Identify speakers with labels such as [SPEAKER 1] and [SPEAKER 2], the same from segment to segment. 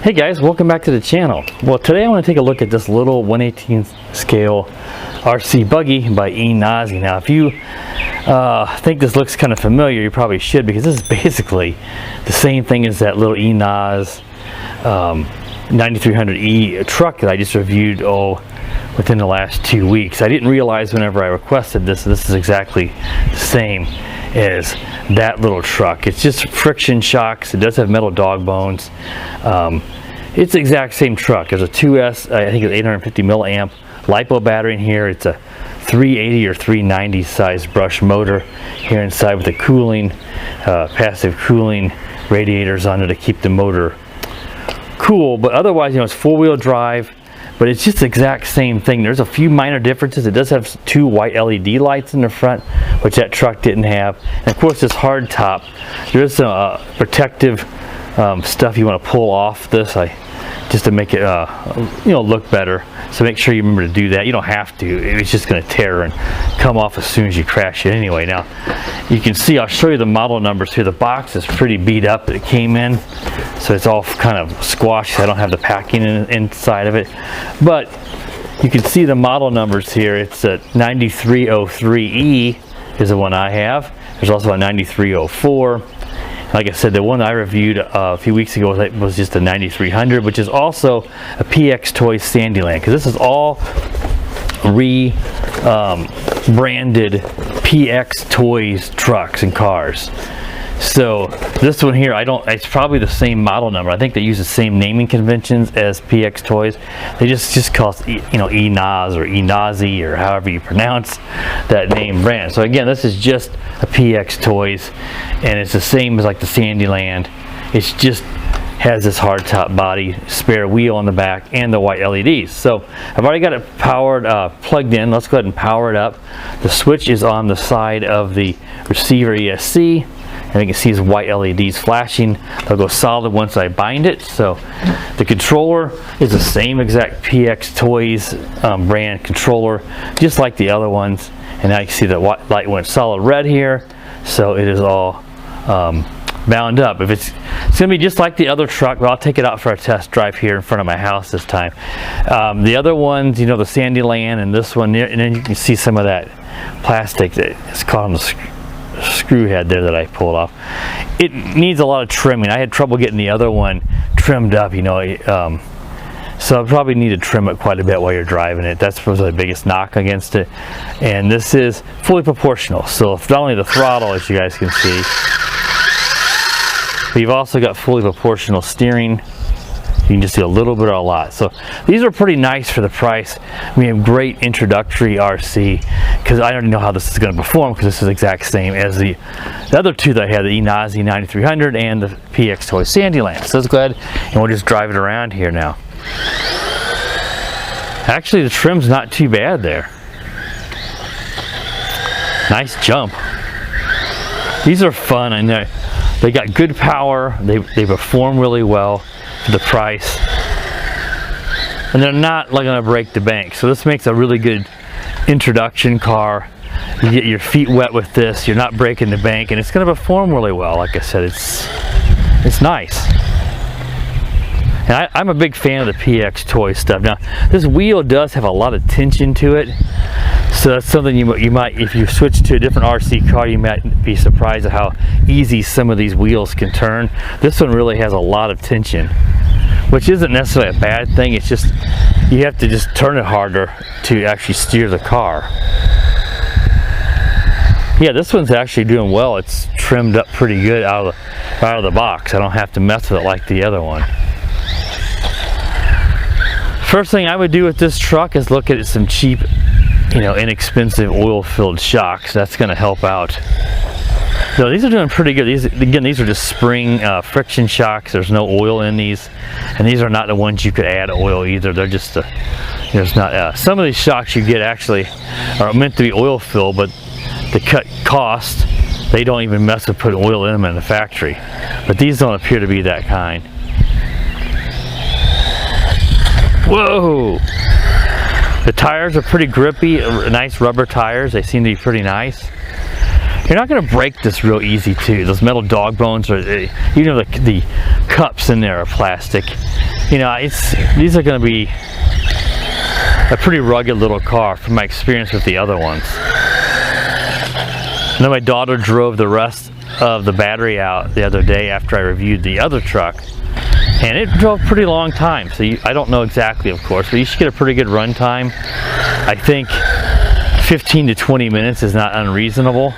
[SPEAKER 1] Hey guys, welcome back to the channel. Well, today I want to take a look at this little 1/18th scale RC buggy by Enoze. Now, if you think this looks kind of familiar, you probably should, because this is basically the same thing as that little Enoze 9300E truck that I just reviewed within the last 2 weeks. I didn't realize whenever I requested this is exactly the same as that little truck. It's just friction shocks. It does have metal dog bones. It's the exact same truck. There's a 2S, I think it's 850 milliamp LiPo battery in here. It's a 380 or 390 size brush motor here inside with the cooling, passive cooling radiators on it to keep the motor cool. But otherwise, it's four-wheel drive. But it's just the exact same thing. There's a few minor differences. It does have two white LED lights in the front, which that truck didn't have. And of course, this hard top, there's some protective stuff you want to pull off this, just to make it look better. So make sure you remember to do that. You don't have to. It's just going to tear and come off as soon as you crash it anyway. Now, you can see, I'll show you the model numbers here. The box is pretty beat up that it came in. So it's all kind of squashed. I don't have the packing inside of it. But you can see the model numbers here. It's a 9303E is the one I have. There's also a 9304. Like I said, the one I reviewed a few weeks ago was just a 9300, which is also a Pxtoys Sandyland, because this is all branded Pxtoys trucks and cars. So this one here, it's probably the same model number. I think they use the same naming conventions as Pxtoys. They just call it, Enoze or Enoze or however you pronounce that name brand. So again, this is just a Pxtoys, and it's the same as like the Sandyland. It's just has this hard top body, spare wheel on the back, and the white LEDs. So I've already got it powered, plugged in. Let's go ahead and power it up. The switch is on the side of the receiver ESC. And you can see these white LEDs flashing. They'll go solid once I bind it. So the controller is the same exact Pxtoys brand controller, just like the other ones. And now you can see the light went solid red here. So it is all bound up. It's going to be just like the other truck, but I'll take it out for a test drive here in front of my house this time. The other ones, the Sandyland and this one, and then you can see some of that plastic that is caught on the screw head there that I pulled off. It needs a lot of trimming. I had trouble getting the other one trimmed up, so I probably need to trim it quite a bit while you're driving it. That's probably the biggest knock against it. And this is fully proportional, so not only the throttle, as you guys can see, but you've also got fully proportional steering. You can just see a little bit or a lot. So these are pretty nice for the price. We have great introductory RC, because I already know how this is going to perform, because this is the exact same as the other two that I had, the Enoze 9300 and the Pxtoys Sandyland. So let's go ahead and we'll just drive it around here now. Actually, the trim's not too bad there. Nice jump. These are fun. I know they got good power. They perform really well for the price, and they're not going to break the bank. So this makes a really good introduction car. You get your feet wet with this, you're not breaking the bank, and it's going to perform really well. Like I said, it's nice. And I'm a big fan of the Pxtoys stuff. Now, this wheel does have a lot of tension to it, so that's something you might, if you switch to a different RC car, you might be surprised at how easy some of these wheels can turn. This one really has a lot of tension, which isn't necessarily a bad thing. It's just you have to just turn it harder to actually steer the car. Yeah, this one's actually doing well. It's trimmed up pretty good out of the box. I don't have to mess with it like the other one. First thing I would do with this truck is look at some cheap, inexpensive oil-filled shocks. That's going to help out. So these are doing pretty good. These are just spring friction shocks. There's no oil in these, and these are not the ones you could add oil either. They're just there's not some of these shocks you get actually are meant to be oil-filled, but to cut cost, they don't even mess with putting oil in them in the factory. But these don't appear to be that kind. Whoa! The tires are pretty grippy, nice rubber tires. They seem to be pretty nice. You're not going to break this real easy too. Those metal dog bones are, the cups in there are plastic. you know, these are going to be a pretty rugged little car from my experience with the other ones. And then my daughter drove the rest of the battery out the other day after I reviewed the other truck, and it drove a pretty long time. So I don't know exactly, of course, but you should get a pretty good run time. I think 15 to 20 minutes is not unreasonable.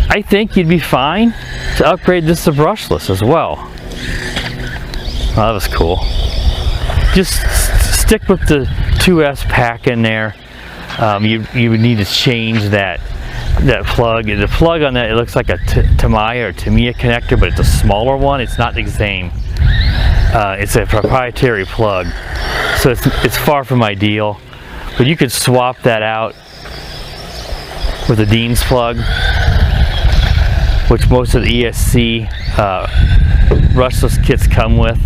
[SPEAKER 1] I think you'd be fine to upgrade this to brushless as well. Oh, that was cool. Just stick with the 2S pack in there. You would need to change that plug. The plug on that, it looks like a Tamiya or Tamiya connector, but it's a smaller one. It's not the same. It's a proprietary plug, so it's far from ideal. But you could swap that out with a Dean's plug, which most of the ESC brushless kits come with.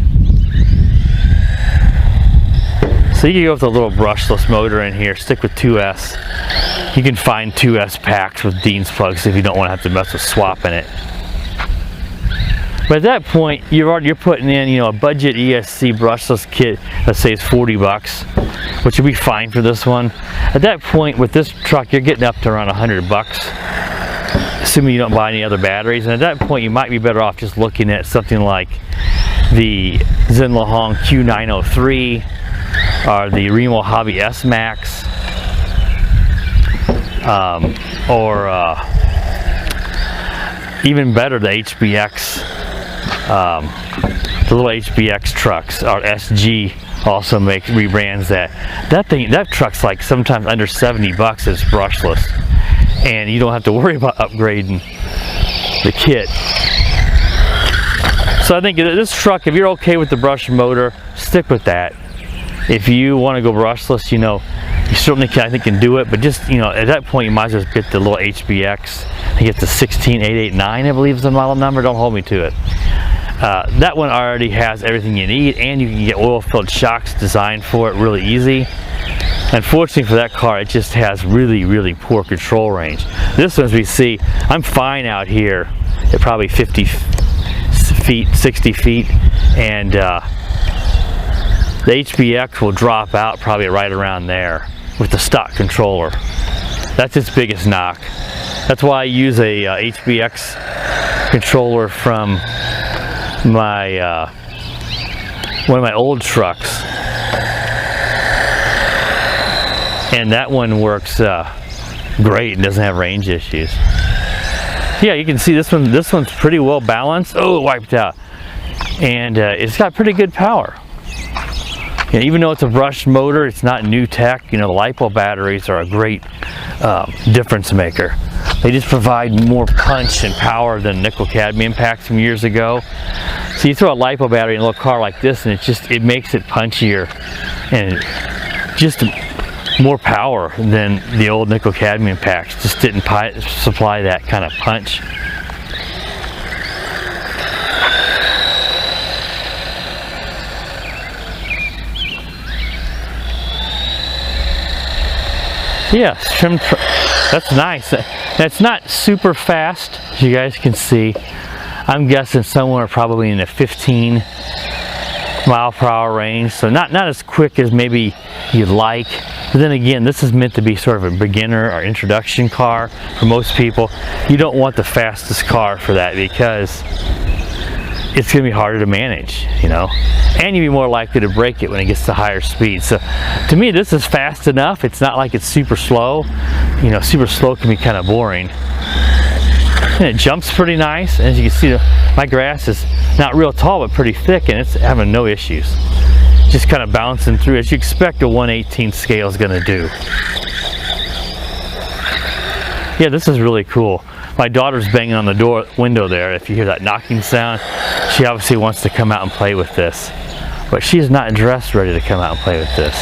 [SPEAKER 1] So you can go with a little brushless motor in here, stick with 2S. You can find 2S packs with Dean's plugs if you don't want to have to mess with swapping it. But at that point, you're putting in, you know, a budget ESC brushless kit, let's say it's 40 bucks, which would be fine for this one. At that point, with this truck, you're getting up to around 100 bucks, assuming you don't buy any other batteries. And at that point, you might be better off just looking at something like the Zenlahong Q903 or the Remo Hobby S Max, or even better, the HBX, the little HBX trucks, or SG also rebrands that. That truck's like sometimes under 70 bucks. It's brushless, and you don't have to worry about upgrading the kit. So I think this truck, if you're okay with the brush motor, stick with that. If you want to go brushless, you know, you certainly can do it, but just, you know, at that point you might as well get the little HBX. I think it's the 16889, I believe is the model number. Don't hold me to it. That one already has everything you need, and you can get oil-filled shocks designed for it really easy. Unfortunately for that car, it just has really poor control range. This one, as we see, I'm fine out here at probably 50 feet, 60 feet, and the HBX will drop out probably right around there with the stock controller. That's its biggest knock. That's why I use a HBX controller from my one of my old trucks, and that one works great and doesn't have range issues. Yeah, you can see this one's pretty well balanced. Oh, it wiped out, and it's got pretty good power. You know, even though it's a brushed motor, it's not new tech. You know, the LiPo batteries are a great difference maker. They just provide more punch and power than nickel cadmium packs from years ago. So you throw a LiPo battery in a little car like this, and it makes it punchier and just more power than the old nickel cadmium packs. Just didn't supply that kind of punch. Yes, that's nice. That's not super fast, as you guys can see. I'm guessing somewhere probably in the 15 mile per hour range, so not as quick as maybe you'd like. But then again, this is meant to be sort of a beginner or introduction car for most people. You don't want the fastest car for that, because it's going to be harder to manage, you know, and you'll be more likely to break it when it gets to higher speed. So to me, this is fast enough. It's not like it's super slow. You know, super slow can be kind of boring. And it jumps pretty nice. And as you can see, my grass is not real tall, but pretty thick, and it's having no issues. Just kind of bouncing through, as you expect a 1/18 scale is going to do. Yeah, this is really cool. My daughter's banging on the window there. If you hear that knocking sound, she obviously wants to come out and play with this. But she is not dressed ready to come out and play with this.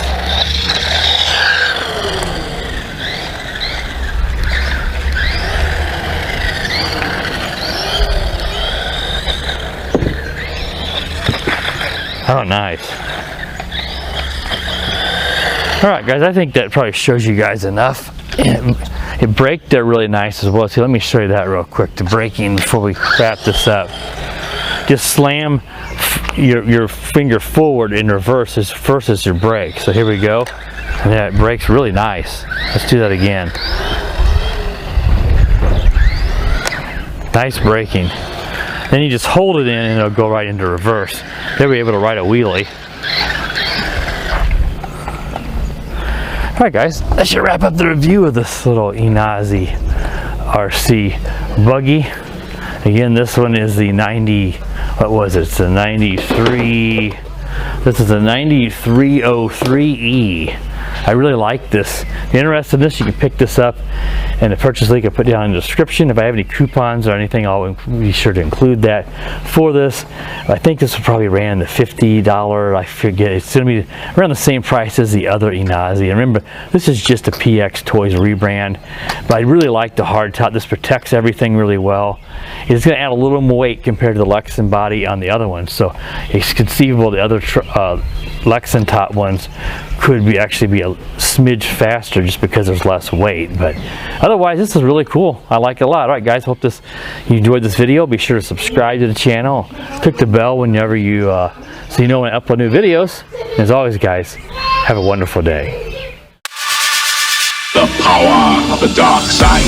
[SPEAKER 1] Oh, nice. Alright guys, I think that probably shows you guys enough. It braked there really nice as well. See, let me show you that real quick, the braking, before we wrap this up. just slam your finger forward in reverse as your brake. So here we go. And that brakes really nice. Let's do that again. Nice braking. Then you just hold it in and it'll go right into reverse. Then we're able to ride a wheelie. Alright guys, that should wrap up the review of this little Enoze RC buggy. Again, this one is the 90, what was it? It's a 93, this is a 9303E. I really like this. If you're interested in this, you can pick this up, and the purchase link I'll put down in the description. If I have any coupons or anything, I'll be sure to include that for this. I think this will probably ran the $50, I forget. It's going to be around the same price as the other Enoze. And remember, this is just a Pxtoys rebrand, but I really like the hard top. This protects everything really well. It's going to add a little more weight compared to the Lexan body on the other one, so it's conceivable the other Lexan top ones could actually be a smidge faster just because there's less weight. But otherwise, this is really cool. I like it a lot. All right, guys, hope you enjoyed this video. Be sure to subscribe to the channel. Click the bell whenever you so you know when I upload new videos. And as always, guys, have a wonderful day.
[SPEAKER 2] The power of the dark side.